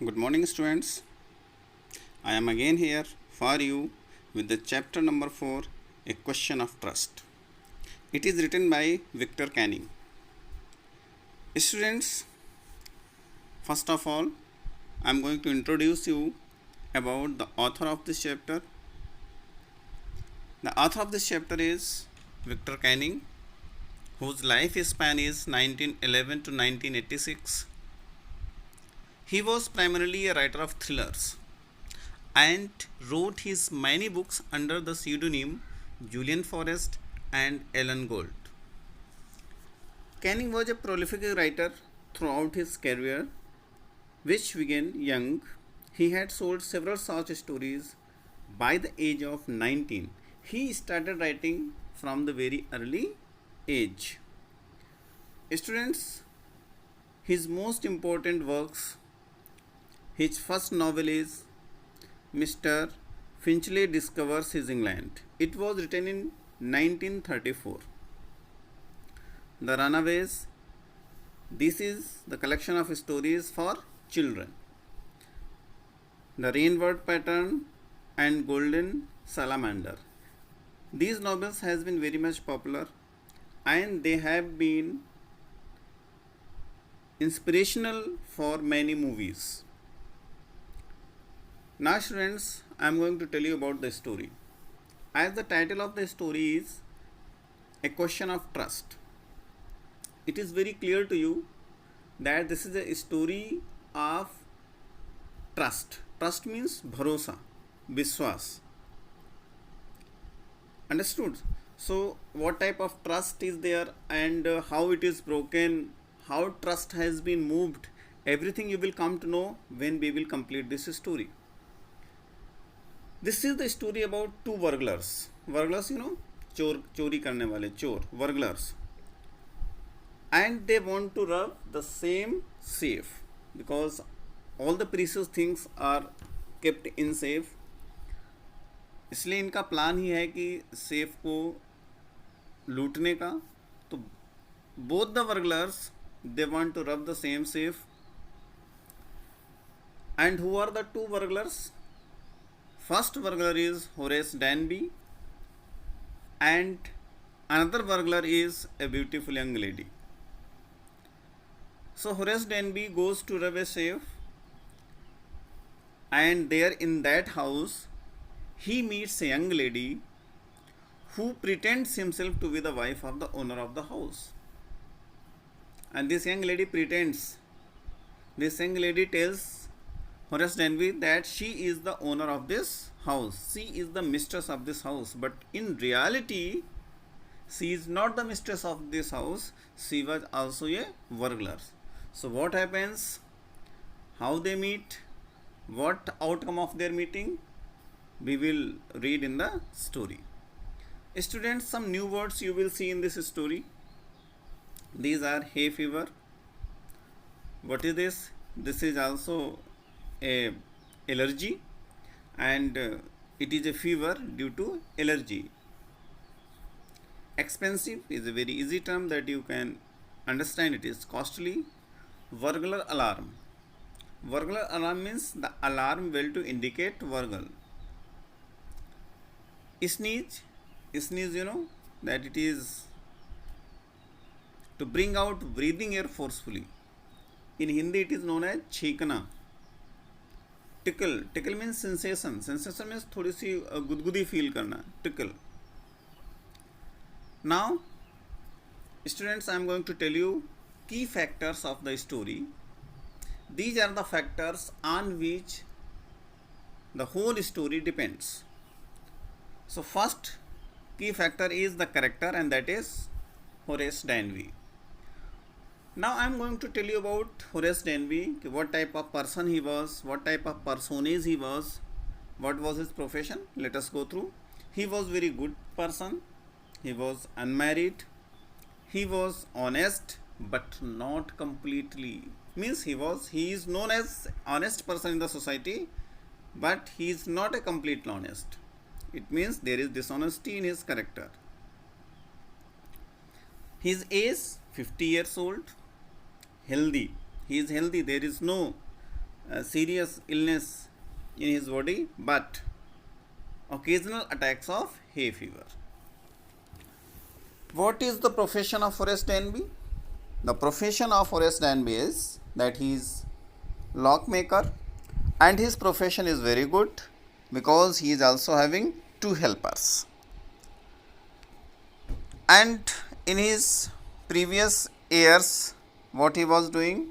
Good morning, students. I am again here for you with the chapter number 4, A Question of Trust. It is written by Victor Canning. Students, first of all, I am going to introduce you about the author of this chapter. The author of this chapter is Victor Canning, whose life span is 1911 to 1986. He was primarily a writer of thrillers and wrote his many books under the pseudonym Julian Forrest and Ellen Gold. Canning was a prolific writer throughout his career, which began young. He had sold several short stories by the age of 19. He started writing from the very early age. Students, his most important works, his first novel is Mr. Finchley Discovers His England. It was written in 1934. The Runaways. This is the collection of stories for children. The Rainward Pattern and Golden Salamander. These novels has been very much popular and they have been inspirational for many movies. Now students, I am going to tell you about the story. As the title of the story is A Question of Trust, it is very clear to you that this is a story of trust. Trust means bharosa, viswas. Understood? So what type of trust is there and how it is broken, how trust has been moved, everything you will come to know when we will complete this story. This is the story about two burglars. Burglars, चोरी करने वाले चोर, burglars. And they want to rob the same safe because all the precious things are kept in safe. इसलिए इनका plan ही है कि safe को लूटने का. तो both the burglars they want to rob the same safe. And who are the two burglars? First burglar is Horace Danby and another burglar is a beautiful young lady. So Horace Danby goes to rob a safe and there in that house he meets a young lady who pretends himself to be the wife of the owner of the house. And this young lady tells Horace Danby that she is the owner of this house. She is the mistress of this house. But in reality, she is not the mistress of this house. She was also a burglar. So what happens? How they meet? What outcome of their meeting? We will read in the story. Students, some new words you will see in this story. These are hay fever. What is this? This is also a allergy and it is a fever due to allergy. Expensive is a very easy term that you can understand. It is costly. Burglar alarm. Burglar alarm means the alarm bell to indicate burgle. Sneeze that it is to bring out breathing air forcefully. In Hindi it is known as छींकना. Tickle means sensation. Sensation means थोड़ी सी गुदगुदी feel करना. Tickle. Now students, I am going to tell you key factors of the story. These are the factors on which the whole story depends. So first key factor is the character and that is Horace Danby. Now I am going to tell you about Horace Danby, what type of person he was, what type of personage he was, what was his profession. Let us go through. He was very good person. He was unmarried. He was honest but not completely. Means he is known as honest person in the society but he is not a completely honest. It means there is dishonesty in his character. His age 50 years old. Healthy. He is healthy. There is no serious illness in his body, but occasional attacks of hay fever. What is the profession of Horace Danby? The profession of Horace Danby is that he is lockmaker, and his profession is very good because he is also having two helpers. And in his previous years, what he was doing,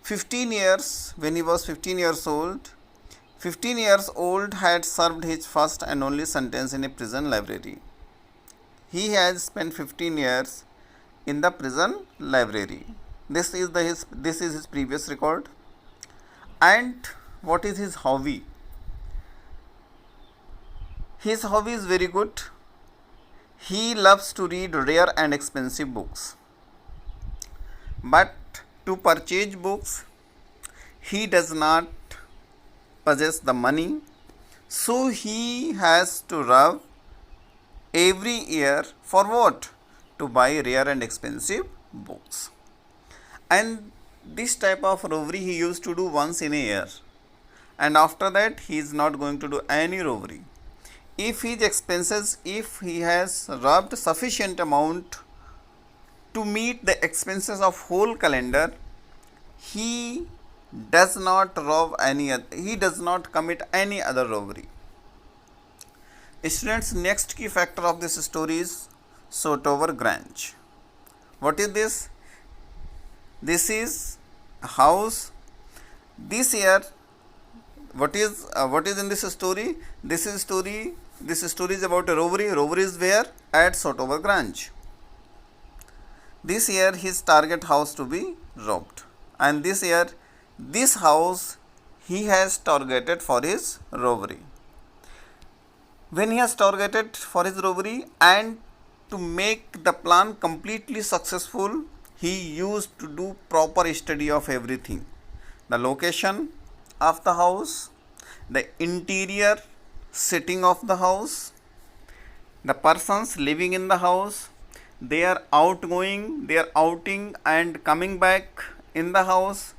15 years, when he was 15 years old, 15 years old had served his first and only sentence in a prison library. He has spent 15 years in the prison library. This is his previous record. And what is his hobby? His hobby is very good. He loves to read rare and expensive books. But to purchase books, he does not possess the money. So he has to rob every year for what? To buy rare and expensive books. And this type of robbery he used to do once in a year. And after that, he is not going to do any robbery. If he has robbed sufficient amount to meet the expenses of whole calendar, he does not commit any other robbery. Students, next key factor of this story is Sotover Grange. What is this? This is a house. This year, what is in this story? This story is about a robbery. Robbery is where? At Sotover Grange. This year his target house to be robbed, and this year this house he has targeted for his robbery. When he has targeted for his robbery, and to make the plan completely successful, he used to do proper study of everything: the location of the house, the interior setting of the house, the persons living in the house, their outgoing, their outing and coming back in the house,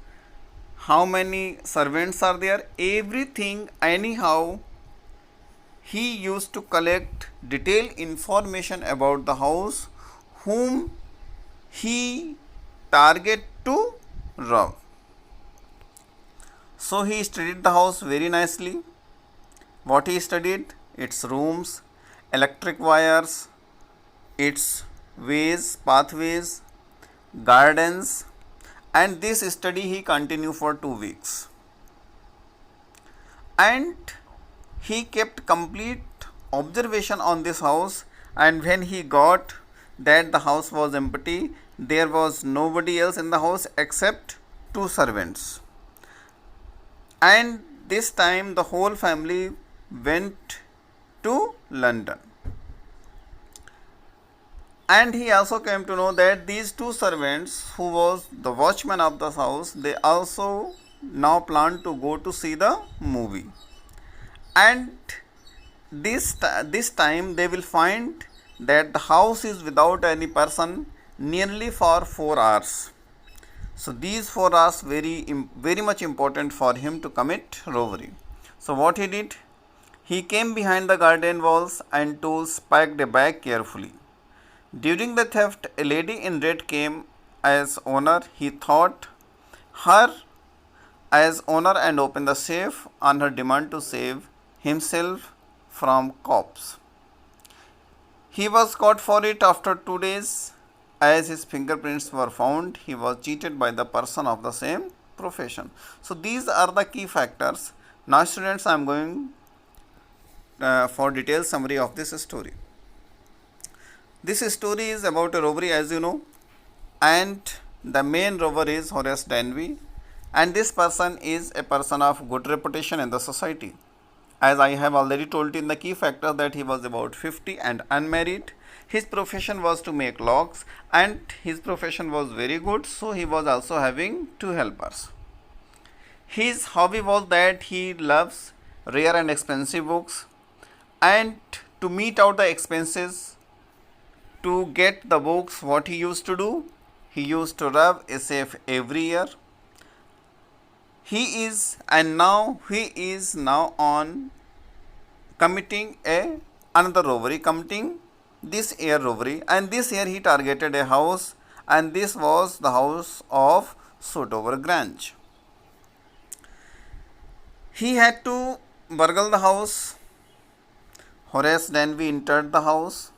how many servants are there, everything. Anyhow, he used to collect detailed information about the house whom he target to rob. So he studied the house very nicely. What he studied? Its rooms, electric wires, its ways, pathways, gardens, and this study he continued for 2 weeks. And he kept complete observation on this house, and when he got that the house was empty, there was nobody else in the house except 2 servants. And this time the whole family went to London. And he also came to know that these 2 servants, who was the watchman of the house, they also now plan to go to see the movie. And this time they will find that the house is without any person nearly for 4 hours. So these 4 hours very much important for him to commit robbery. So what he did? He came behind the garden walls and tools packed a bag carefully. During the theft, a lady in red came as owner. He thought her as owner and opened the safe on her demand to save himself from cops. He was caught for it after 2 days. As his fingerprints were found, he was cheated by the person of the same profession. So these are the key factors. Now students, I am going for detailed summary of this story. This story is about a robbery, as you know, and the main robber is Horace Danby, and this person is a person of good reputation in the society. As I have already told you in the key factor that he was about 50 and unmarried. His profession was to make locks, and his profession was very good, so he was also having 2 helpers. His hobby was that he loves rare and expensive books, and to meet out the expenses to get the books, what he used to do? He used to rob a safe every year. he is now on committing another robbery, committing this air robbery, and this year he targeted a house, and this was the house of Shotover Grange. He had to burgle the house. Horace Denby entered the house.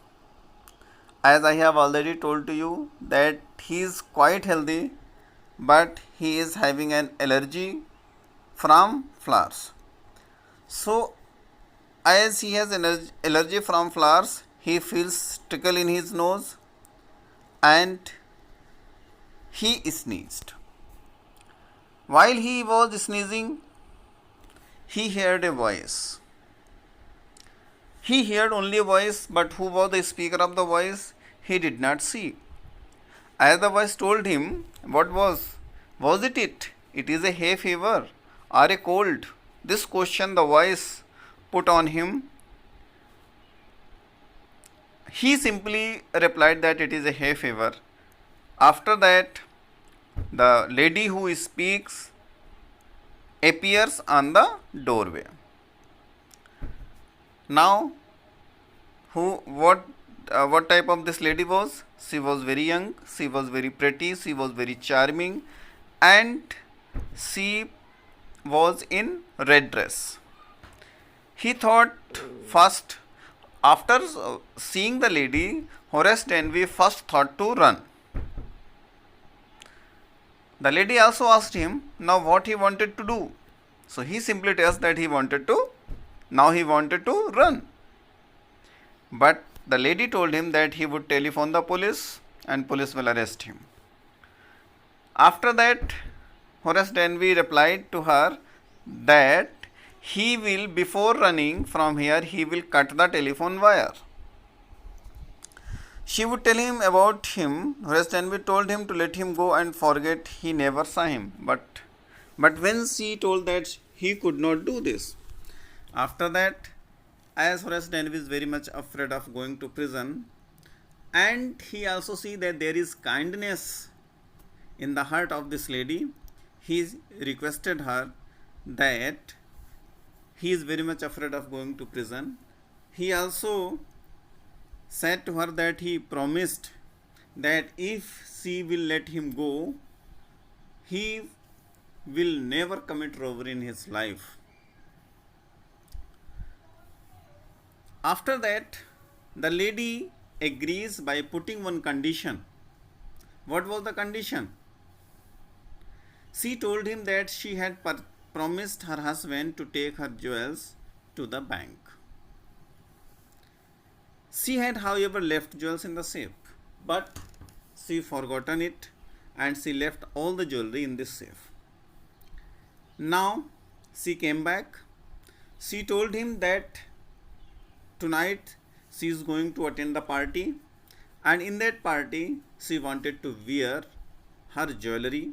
As I have already told to you that he is quite healthy, but he is having an allergy from flowers. So as he has allergy from flowers, he feels tickle in his nose and he sneezed. While he was sneezing, he heard a voice. He heard only a voice, but who was the speaker of the voice, he did not see. As the voice told him, what was it it? It is a hay fever or a cold? This question the voice put on him. He simply replied that it is a hay fever. After that, the lady who speaks appears on the doorway. Now, what type of this lady was? She was very young, she was very pretty, she was very charming, and she was in red dress. He thought first, after seeing the lady, Horace Denby first thought to run. The lady also asked him now what he wanted to do. So he simply tells that he wanted to run. But the lady told him that he would telephone the police and police will arrest him. After that, Horace Denby replied to her that he will, before running from here, he will cut the telephone wire. She would tell him about him. Horace Denby told him to let him go and forget he never saw him. But when she told that he could not do this. After that, as Horace Denby is very much afraid of going to prison, and he also see that there is kindness in the heart of this lady, he requested her that he is very much afraid of going to prison. He also said to her that he promised that if she will let him go, he will never commit robbery in his life. After that, the lady agrees by putting one condition. What was the condition? She told him that she had promised her husband to take her jewels to the bank. She had, however, left jewels in the safe, but she forgotten it and she left all the jewelry in this safe. Now she came back. She told him that tonight she is going to attend the party, and in that party she wanted to wear her jewelry.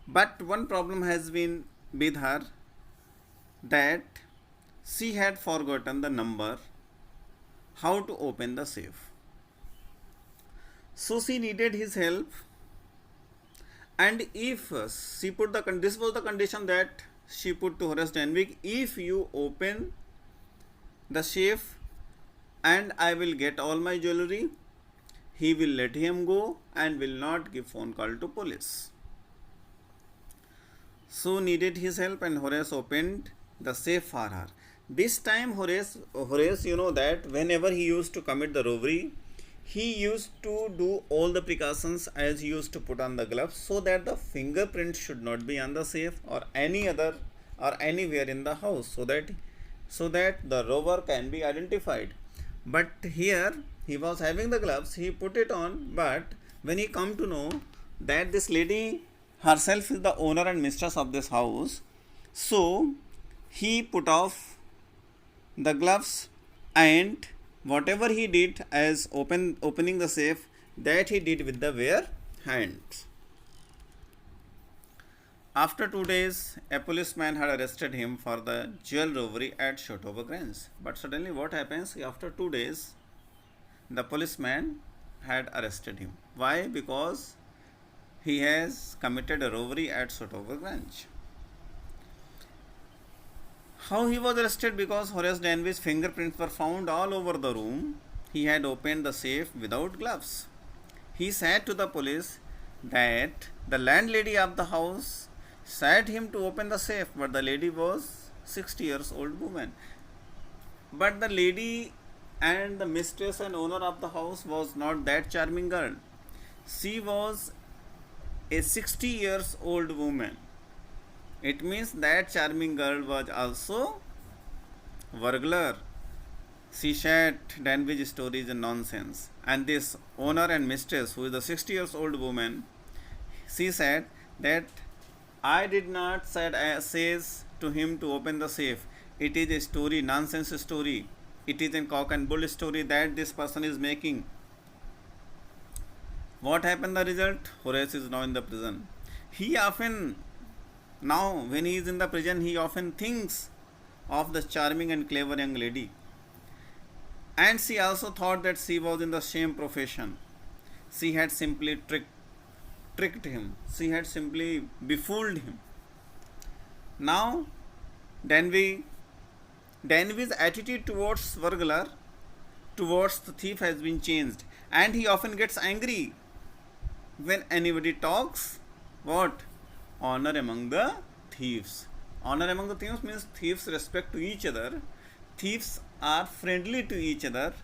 But one problem has been with her, that she had forgotten the number how to open the safe. So she needed his help, and if she put this was the condition that she put to Horace Denby: if you open the safe and I will get all my jewelry, he will let him go and will not give phone call to police. So needed his help, and Horace opened the safe for her. This time Horace, you know that whenever he used to commit the robbery, he used to do all the precautions, as he used to put on the gloves so that the fingerprint should not be on the safe or any other or anywhere in the house, so that the robber can be identified. But here he was having the gloves, he put it on, but when he come to know that this lady herself is the owner and mistress of this house, so he put off the gloves, and whatever he did as opening the safe, that he did with the bare hands. After 2 days, a policeman had arrested him for the jewel robbery at Shotover Grange. But suddenly what happens? After 2 days, the policeman had arrested him. Why? Because he has committed a robbery at Sotoverganj. How he was arrested? Because Horace Danby's fingerprints were found all over the room. He had opened the safe without gloves. He said to the police that the landlady of the house said him to open the safe, but the lady was 60 years old woman. But the lady and the mistress and owner of the house was not that charming girl. She was a 60 years old woman. It means that charming girl was also burglar. She said Danby's story is nonsense. And this owner and mistress, who is a 60 years old woman, she said that I did not says to him to open the safe. It is a story, nonsense story. It is a cock and bull story that this person is making. What happened the result? Horace is now in the prison. He often, now when he is in the prison, he often thinks of the charming and clever young lady. And she also thought that she was in the same profession. She had simply tricked him. She had simply befooled him. Now, Danby's attitude towards burglar, towards the thief has been changed. And he often gets angry when anybody talks what? Honor among the thieves. Honor among the thieves means thieves respect to each other. Thieves are friendly to each other.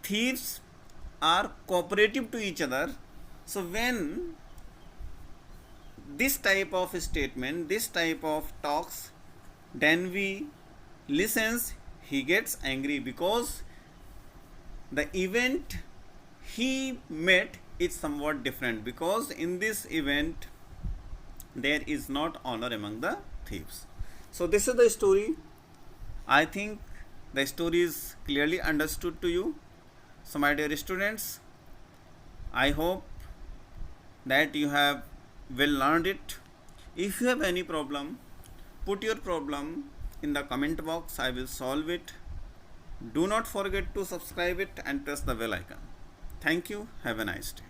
Thieves are cooperative to each other. So when this type of statement, this type of talks, Danby listens, he gets angry because the event he met is somewhat different, because in this event there is not honor among the thieves. So this is the story. I think the story is clearly understood to you. So my dear students, I hope that you have well learned it. If you have any problem, put your problem in the comment box. I will solve it. Do not forget to subscribe it and press the bell icon. Thank you. Have a nice day.